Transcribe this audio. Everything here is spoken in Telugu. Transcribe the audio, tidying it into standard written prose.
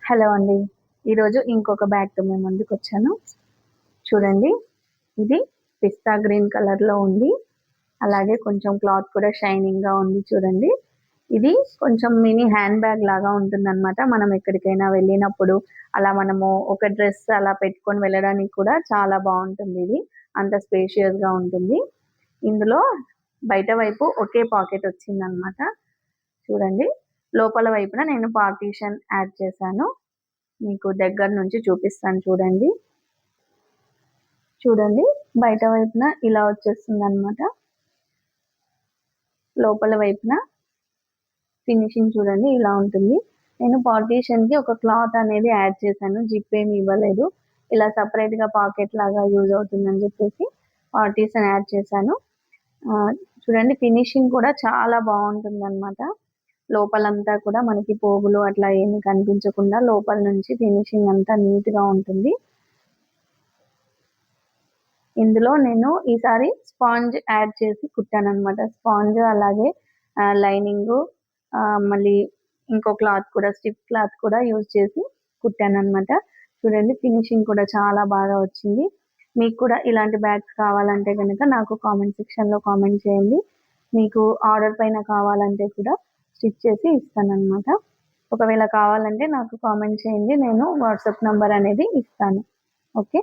హలో అండి. ఈరోజు ఇంకొక బ్యాగ్‌తో మీ ముందుకొచ్చాను. చూడండి. ఇది పిస్తా గ్రీన్ కలర్‌లో ఉంది. అలాగే కొంచెం క్లాత్ కూడా షైనింగ్‌గా ఉంది చూడండి. ఇది కొంచెం మినీ హ్యాండ్ బ్యాగ్ లాగా ఉంటుందనమాట. మనం ఎక్కడికైనా వెళ్ళినప్పుడు అలా మనము ఒక డ్రెస్ అలా పెట్టుకొని వెళ్ళడానికి కూడా చాలా బావుంటుందిది. అంత స్పేషియస్‌గా ఉంటుంది. ఇందులో బయట వైపు ఒకే పాకెట్ వచ్చిందనమాట. చూడండి. లోపల వైపున నేను పార్టీషన్ యాడ్ చేశాను. మీకు దగ్గర నుంచి చూపిస్తాను చూడండి. చూడండి బయట వైపున ఇలా వచ్చేస్తుందనమాట. లోపల వైపున ఫినిషింగ్ చూడండి ఇలా ఉంటుంది. నేను పార్టీషన్‌కి ఒక క్లాత్ అనేది యాడ్ చేశాను. జిప్ ఏమి ఇవ్వలేదు. ఇలా సెపరేట్‌గా పాకెట్ లాగా యూజ్ అవుతుందని చెప్పేసి పార్టీషన్ యాడ్ చేశాను. చూడండి ఫినిషింగ్ కూడా చాలా బావుంటుందనమాట. లోపలంతా కూడా మనకి పోగులు అట్లా ఏమి కనిపించకుండా లోపల నుంచి ఫినిషింగ్ అంతా నీట్‌గా ఉంటుంది. ఇందులో నేను ఈసారి స్పాంజ్ యాడ్ చేసి కుట్టాననమాట. స్పాంజ్ అలాగే లైనింగు మళ్ళీ ఇంకో క్లాత్ కూడా స్టిఫ్ క్లాత్ కూడా యూజ్ చేసి కుట్టాననమాట. చూడండి ఫినిషింగ్ కూడా చాలా బాగా వచ్చింది. మీకు కూడా ఇలాంటి బ్యాగ్స్ కావాలంటే గనక నాకు కామెంట్ సెక్షన్‌లో కామెంట్ చేయండి. మీకు ఆర్డర్ పైన కావాలంటే కూడా స్టిచ్ చేసి ఇస్తాననమాట. ఒకవేళ కావాలంటే నాకు కామెంట్ చేయండి. నేను వాట్సాప్ నంబర్ అనేది ఇస్తాను. ఓకే.